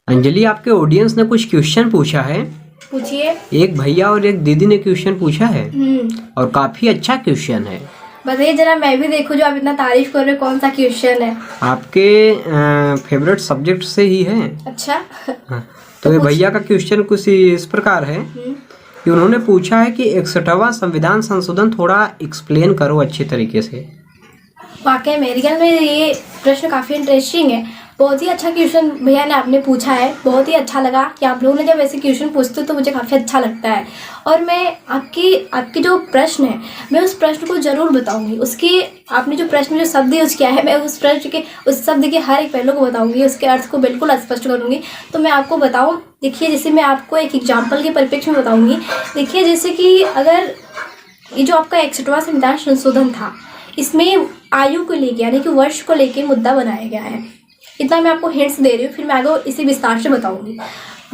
अंजलि, आपके ऑडियंस ने कुछ क्वेश्चन पूछा है। पूछिए। एक भैया और एक दीदी ने क्वेश्चन पूछा है और काफी अच्छा क्वेश्चन है। बताइए जरा, मैं भी देखूं जो आप इतना तारीफ कर रहे हो। कौन सा क्वेश्चन है? आपके फेवरेट सब्जेक्ट से ही है। अच्छा। हाँ, तो ये भैया का क्वेश्चन कुछ इस प्रकार है कि उन्होंने पूछा है कि 61वां संविधान संशोधन थोड़ा एक्सप्लेन करो अच्छे तरीके से। वाकई मेरे ख्याल में ये प्रश्न काफ़ी इंटरेस्टिंग है। बहुत ही अच्छा क्वेश्चन भैया ने आपने पूछा है। बहुत ही अच्छा लगा कि आप लोगों ने जब ऐसे क्वेश्चन पूछते हो तो मुझे काफ़ी अच्छा लगता है। और मैं आपकी जो प्रश्न है, मैं उस प्रश्न को ज़रूर बताऊंगी। उसकी आपने जो प्रश्न जो शब्द यूज किया है, मैं उस प्रश्न के उस शब्द के हर एक पहलू को बताऊंगी, उसके अर्थ को बिल्कुल स्पष्ट करूँगी। तो मैं आपको बताऊँ, देखिए जैसे मैं आपको एक एग्जाम्पल के परिप्रेक्ष्य में बताऊँगी। देखिए जैसे कि अगर ये जो आपका 61वां संविधान संशोधन था, इसमें आयु को लेके यानी कि वर्ष को लेके मुद्दा बनाया गया है। इतना मैं आपको हिंट्स दे रही हूँ, फिर मैं आगे इसी विस्तार से बताऊंगी।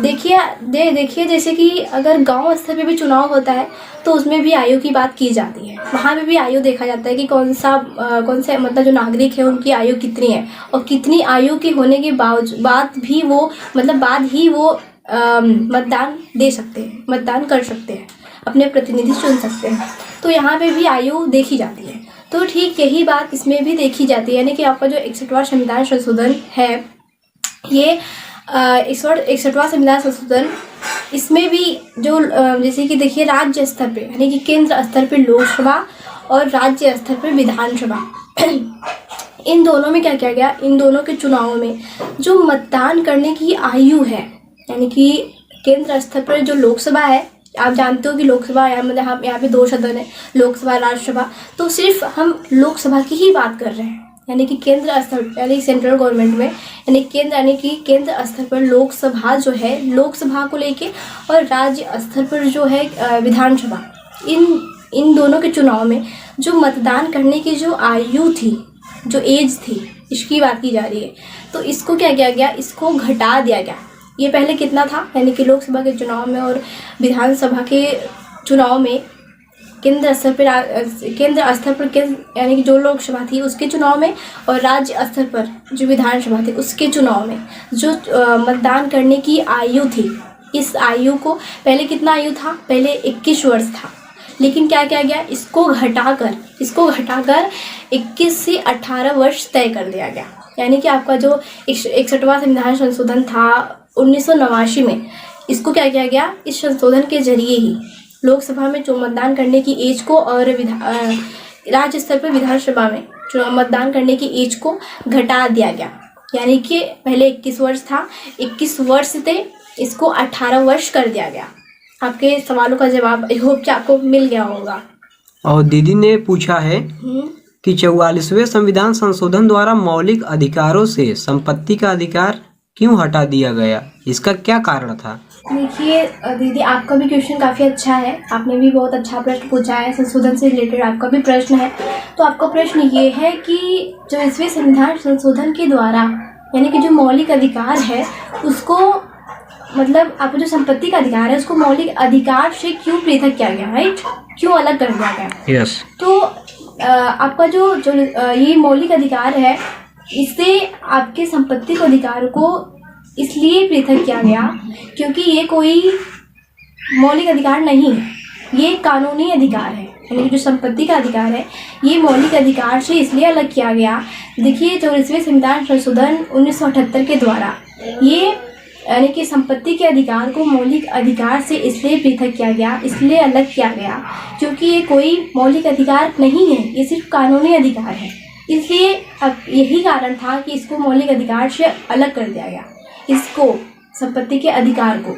देखिए जैसे कि अगर गांव स्तर पे भी चुनाव होता है तो उसमें भी आयु की बात की जाती है। वहाँ पे भी आयु देखा जाता है कि कौन से मतलब जो नागरिक है उनकी आयु कितनी है और कितनी आयु के होने के बाद भी वो मतदान दे सकते हैं, मतदान कर सकते हैं, अपने प्रतिनिधि चुन सकते हैं। तो यहाँ पे भी आयु देखी जाती है। तो ठीक यही बात इसमें भी देखी जाती है, यानी कि आपका जो 61वां संविधान संशोधन है, ये 61वां संविधान संशोधन, इसमें भी जो जैसे कि देखिए राज्य स्तर पे यानी कि केंद्र स्तर पे लोकसभा और राज्य स्तर पे विधानसभा, इन दोनों में क्या किया गया, इन दोनों के चुनावों में जो मतदान करने की आयु है, यानी कि केंद्र स्तर पर जो लोकसभा है, आप जानते हो कि लोकसभा यहाँ पे 2 सदन है, लोकसभा राज्यसभा। तो सिर्फ हम लोकसभा की ही बात कर रहे हैं, यानी कि केंद्र स्तर यानी सेंट्रल गवर्नमेंट में यानी कि केंद्र स्तर पर लोकसभा जो है, लोकसभा को लेके, और राज्य स्तर पर जो है विधानसभा, इन दोनों के चुनाव में जो मतदान करने की जो आयु थी, जो एज थी, इसकी बात की जा रही है। तो इसको क्या किया गया, इसको घटा दिया गया। ये पहले कितना था, यानी कि लोकसभा के चुनाव में और विधानसभा के चुनाव में केंद्र स्तर पर यानी कि जो लोकसभा थी उसके चुनाव में, और राज्य स्तर पर जो विधानसभा थी उसके चुनाव में जो मतदान करने की आयु थी, इस आयु को पहले कितना आयु था, पहले 21 वर्ष था। लेकिन क्या किया गया, इसको घटाकर 21 से 18 वर्ष तय कर दिया गया। यानी कि आपका जो 61वां संविधान संशोधन था 1989 में, इसको क्या किया गया, इस संशोधन के जरिए ही लोकसभा में जो मतदान करने की एज को और राज्य स्तर पर विधानसभा में जो मतदान करने की एज को घटा दिया गया। यानी कि पहले 21 वर्ष था, 21 वर्ष से इसको 18 वर्ष कर दिया गया। आपके सवालों का जवाब आई होप कि आपको मिल गया होगा। और दीदी ने पूछा है कि 44वें संविधान संशोधन द्वारा मौलिक अधिकारों से संपत्ति का अधिकार क्यों हटा दिया गया, इसका क्या कारण था? देखिए दीदी, आपका भी क्वेश्चन काफ़ी अच्छा है। आपने भी बहुत अच्छा प्रश्न पूछा है, संशोधन से रिलेटेड आपका भी प्रश्न है। तो आपका प्रश्न ये है कि 24वें संविधान संशोधन के द्वारा यानी कि जो मौलिक अधिकार है उसको, मतलब आपको जो संपत्ति का अधिकार है उसको मौलिक अधिकार से क्यों पृथक किया गया, राइट? क्यों अलग कर दिया गया? यस। तो आपका जो ये मौलिक अधिकार है, इससे आपके संपत्ति के अधिकार को इसलिए पृथक किया गया क्योंकि ये कोई मौलिक अधिकार नहीं है, ये कानूनी अधिकार है। यानी कि जो संपत्ति का अधिकार है ये मौलिक अधिकार से इसलिए अलग किया गया। देखिए 24वें संविधान संशोधन 1978 के द्वारा ये यानी कि संपत्ति के अधिकार को मौलिक अधिकार से इसलिए पृथक किया गया, इसलिए अलग किया गया क्योंकि ये कोई मौलिक अधिकार नहीं है, ये सिर्फ कानूनी अधिकार है। इसलिए अब यही कारण था कि इसको मौलिक अधिकार से अलग कर दिया गया, इसको संपत्ति के अधिकार को।